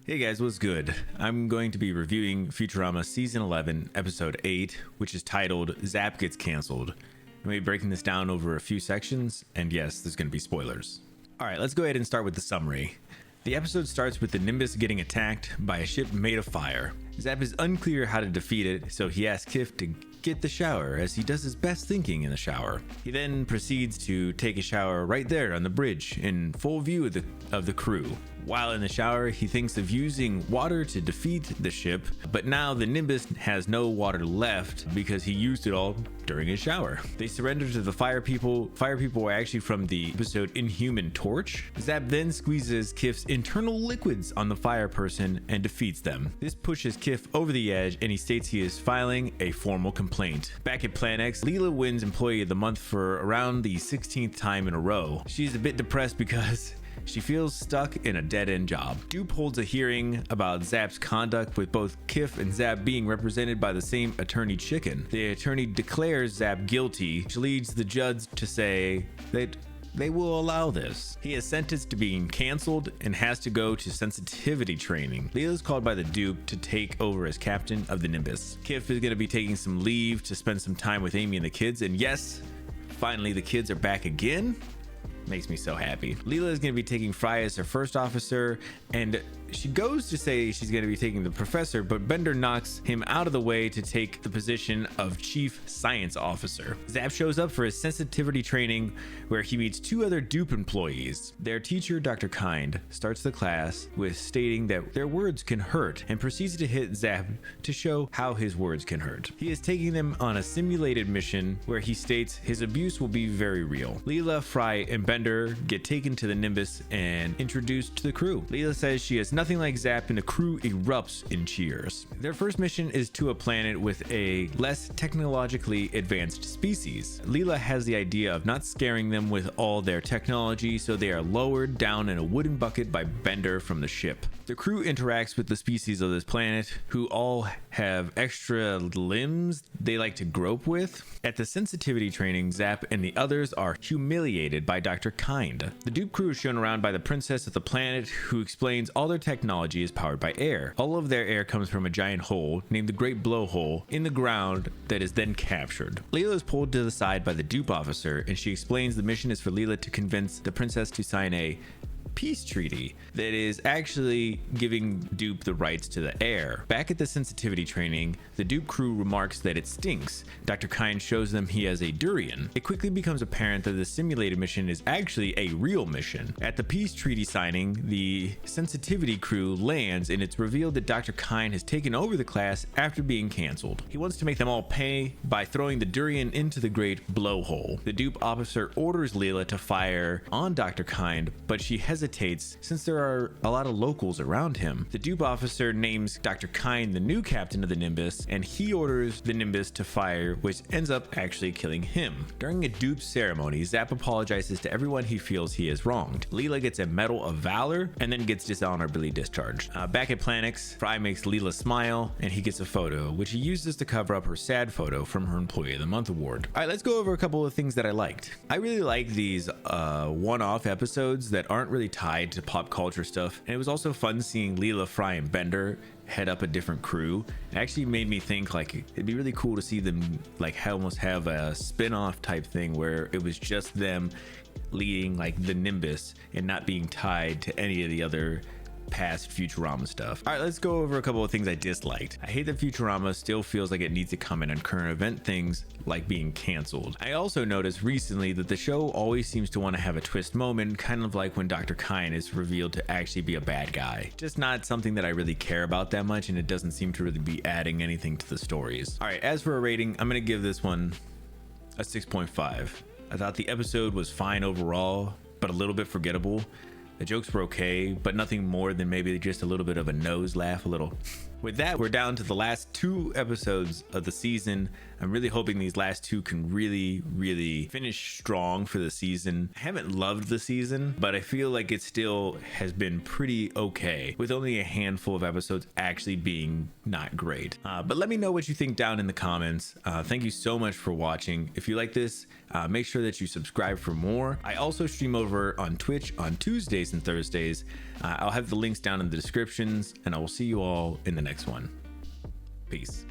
Hey guys, what's good? I'm going to be reviewing Futurama Season 11, Episode 8, which is titled Zapp Gets Cancelled. I'm going to be breaking this down over a few sections, and yes, there's going to be spoilers. Alright, let's go ahead and start with the summary. The episode starts with the Nimbus getting attacked by a ship made of fire. Zapp is unclear how to defeat it, so he asks Kif to get the shower as he does his best thinking in the shower. He then proceeds to take a shower right there on the bridge in full view of the crew. While in the shower, he thinks of using water to defeat the ship, but now the Nimbus has no water left because he used it all during his shower. They surrender to the fire people. Fire people are actually from the episode Inhuman Torch. Zapp then squeezes Kif's internal liquids on the fire person and defeats them. This pushes Kif over the edge and he states he is filing a formal complaint. Back at Plan X, Leela wins Employee of the Month for around the 16th time in a row. She's a bit depressed because she feels stuck in a dead-end job. Dupe holds a hearing about Zapp's conduct with both Kif and Zapp being represented by the same attorney chicken. The attorney declares Zapp guilty, which leads the judge to say that they will allow this. He is sentenced to being canceled and has to go to sensitivity training. Leela's called by the dupe to take over as captain of the Nimbus. Kif is going to be taking some leave to spend some time with Amy and the kids, and yes, finally the kids are back again. Makes me so happy. Leela is going to be taking Fry as her first officer, and she goes to say she's going to be taking the professor, but Bender knocks him out of the way to take the position of chief science officer. Zapp shows up for his sensitivity training where he meets two other dupe employees. Their teacher, Dr. Kind, starts the class with stating that their words can hurt and proceeds to hit Zapp to show how his words can hurt. He is taking them on a simulated mission where he states his abuse will be very real. Leela, Fry, and Bender get taken to the Nimbus and introduced to the crew. Leela says she is nothing like Zapp and the crew erupts in cheers. Their first mission is to a planet with a less technologically advanced species. Leela has the idea of not scaring them with all their technology, so they are lowered down in a wooden bucket by Bender from the ship. The crew interacts with the species of this planet, who all have extra limbs they like to grope with. At the sensitivity training, Zapp and the others are humiliated by Dr. Kind. The dupe crew is shown around by the princess of the planet, who explains all their technology is powered by air. All of their air comes from a giant hole named the Great Blowhole in the ground that is then captured. Leela is pulled to the side by the dupe officer, and she explains the mission is for Leela to convince the princess to sign a peace treaty that is actually giving dupe the rights to the air. Back at the sensitivity training, the dupe crew remarks that it stinks. Dr. Kind shows them he has a durian. It quickly becomes apparent that the simulated mission is actually a real mission. At the peace treaty signing, the sensitivity crew lands, and it's revealed that Dr. Kind has taken over the class after being canceled. He wants to make them all pay by throwing the durian into the Great Blowhole. The dupe officer orders Leela to fire on Dr. Kind, but she hesitates since there are a lot of locals around him. The dupe officer names Dr. Kind the new captain of the Nimbus, and he orders the Nimbus to fire, which ends up actually killing him. During a dupe ceremony, Zapp apologizes to everyone he feels he has wronged. Leela gets a Medal of Valor and then gets dishonorably discharged. Back at Plan X, Fry makes Leela smile and he gets a photo, which he uses to cover up her sad photo from her Employee of the Month award. Alright, let's go over a couple of things that I liked. I really like these one-off episodes that aren't really tied to pop culture stuff, and it was also fun seeing Leela, Fry, and Bender head up a different crew. It actually made me think like it'd be really cool to see them like almost have a spin-off type thing where it was just them leading like the Nimbus and not being tied to any of the other past Futurama stuff. All right, let's go over a couple of things I disliked. I hate that Futurama still feels like it needs to comment on current event things like being canceled. I also noticed recently that the show always seems to want to have a twist moment, kind of like when Dr. Kind is revealed to actually be a bad guy. Just not something that I really care about that much, and it doesn't seem to really be adding anything to the stories. All right, as for a rating, I'm gonna give this one a 6.5. I thought the episode was fine overall, but a little bit forgettable. The jokes were okay, but nothing more than maybe just a little bit of a nose laugh, a little With that, we're down to the last 2 episodes of the season. I'm really hoping these last 2 can really finish strong for the season. I haven't loved the season, but I feel like it still has been pretty okay, with only a handful of episodes actually being not great. But let me know what you think down in the comments. Thank you so much for watching. If you like this, make sure that you subscribe for more. I also stream over on Twitch on Tuesdays and Thursdays. I'll have the links down in the descriptions, and I will see you all in the next one. Peace.